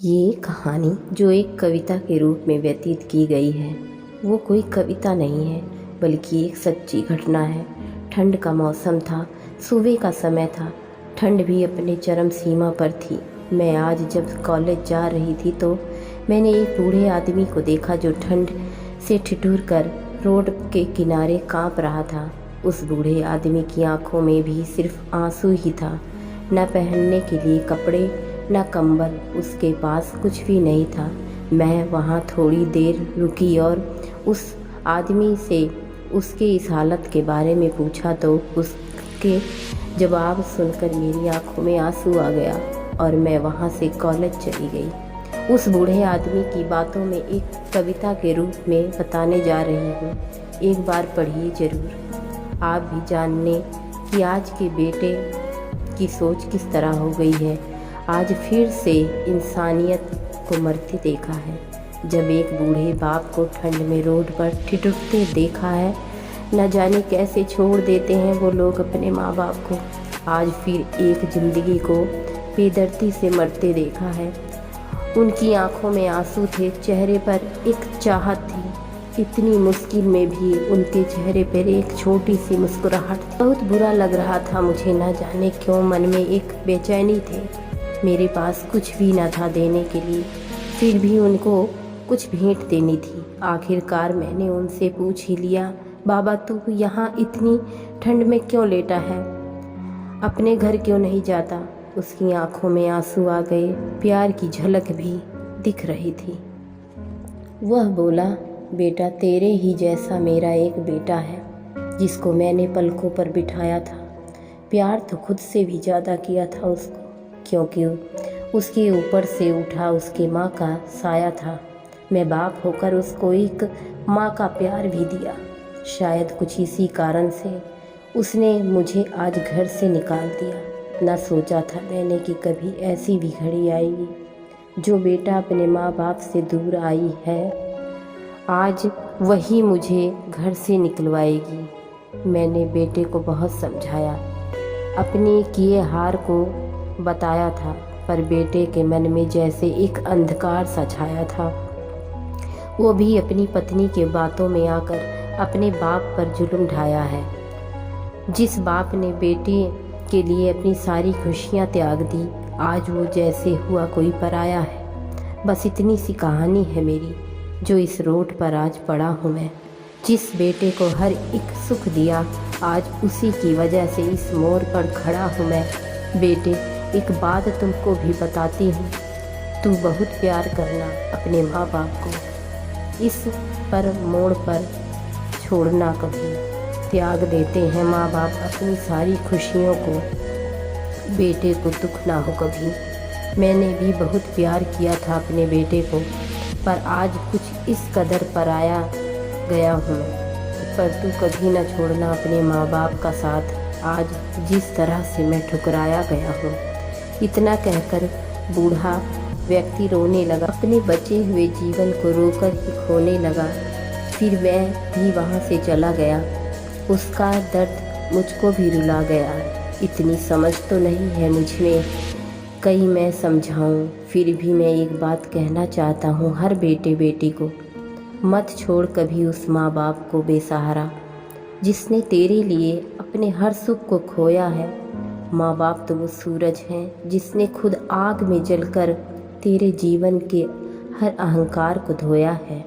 ये कहानी जो एक कविता के रूप में व्यतीत की गई है वो कोई कविता नहीं है बल्कि एक सच्ची घटना है। ठंड का मौसम था, सुबह का समय था, ठंड भी अपने चरम सीमा पर थी। मैं आज जब कॉलेज जा रही थी तो मैंने एक बूढ़े आदमी को देखा जो ठंड से ठिठुर कर रोड के किनारे कांप रहा था। उस बूढ़े आदमी की आंखों में भी सिर्फ आंसू ही था, न पहनने के लिए कपड़े न कंबल, उसके पास कुछ भी नहीं था। मैं वहाँ थोड़ी देर रुकी और उस आदमी से उसके इस हालत के बारे में पूछा तो उसके जवाब सुनकर मेरी आंखों में आंसू आ गया और मैं वहाँ से कॉलेज चली गई। उस बूढ़े आदमी की बातों में एक कविता के रूप में बताने जा रही हूँ, एक बार पढ़िए ज़रूर। आप भी जानने कि आज के बेटे की सोच किस तरह हो गई है। आज फिर से इंसानियत को मरते देखा है। जब एक बूढ़े बाप को ठंड में रोड पर ठिठुरते देखा है, न जाने कैसे छोड़ देते हैं वो लोग अपने माँ बाप को। आज फिर एक ज़िंदगी को बेदर्दी से मरते देखा है। उनकी आंखों में आंसू थे, चेहरे पर एक चाहत थी। इतनी मुश्किल में भी उनके चेहरे पर एक छोटी सी मुस्कुराहट थी। बहुत बुरा लग रहा था मुझे, न जाने क्यों मन में एक बेचैनी थी। मेरे पास कुछ भी न था देने के लिए, फिर भी उनको कुछ भेंट देनी थी। आखिरकार मैंने उनसे पूछ ही लिया, बाबा तू यहाँ इतनी ठंड में क्यों लेटा है, अपने घर क्यों नहीं जाता? उसकी आंखों में आंसू आ गए, प्यार की झलक भी दिख रही थी। वह बोला, बेटा तेरे ही जैसा मेरा एक बेटा है जिसको मैंने पलकों पर बिठाया था। प्यार तो खुद से भी ज़्यादा किया था उसको, क्योंकि उसके ऊपर से उठा उसकी माँ का साया था। मैं बाप होकर उसको एक माँ का प्यार भी दिया। शायद कुछ इसी कारण से उसने मुझे आज घर से निकाल दिया। ना सोचा था मैंने कि कभी ऐसी भी घड़ी आएगी जो बेटा अपने माँ बाप से दूर आई है, आज वही मुझे घर से निकलवाएगी। मैंने बेटे को बहुत समझाया, अपने किए हार को बताया था, पर बेटे के मन में जैसे एक अंधकार सा छाया था। वो भी अपनी पत्नी के बातों में आकर अपने बाप पर जुल्म ढाया है। जिस बाप ने बेटे के लिए अपनी सारी खुशियाँ त्याग दी, आज वो जैसे हुआ कोई पराया है। बस इतनी सी कहानी है मेरी, जो इस रोड पर आज पड़ा हूँ मैं। जिस बेटे को हर एक सुख दिया, आज उसी की वजह से इस मोड़ पर खड़ा हूँ मैं। बेटे एक बात तुमको भी बताती हूँ, तू बहुत प्यार करना अपने माँ बाप को, इस पर मोड़ पर छोड़ना कभी। त्याग देते हैं माँ बाप अपनी सारी खुशियों को, बेटे को दुख ना हो कभी। मैंने भी बहुत प्यार किया था अपने बेटे को, पर आज कुछ इस कदर पराया गया हूँ। पर तू कभी ना छोड़ना अपने माँ बाप का साथ, आज जिस तरह से मैं ठुकराया गया हूँ। इतना कहकर बूढ़ा व्यक्ति रोने लगा, अपने बचे हुए जीवन को रोकर ही खोने लगा। फिर मैं भी वहाँ से चला गया। उसका दर्द मुझको भी रुला गया। इतनी समझ तो नहीं है मुझ में, कहीं मैं समझाऊं। फिर भी मैं एक बात कहना चाहता हूँ हर बेटे बेटी को, मत छोड़ कभी उस माँ बाप को बेसहारा जिसने तेरे लिए अपने हर सुख को खोया है। माँ बाप तो वो सूरज हैं जिसने खुद आग में जलकर तेरे जीवन के हर अहंकार को धोया है।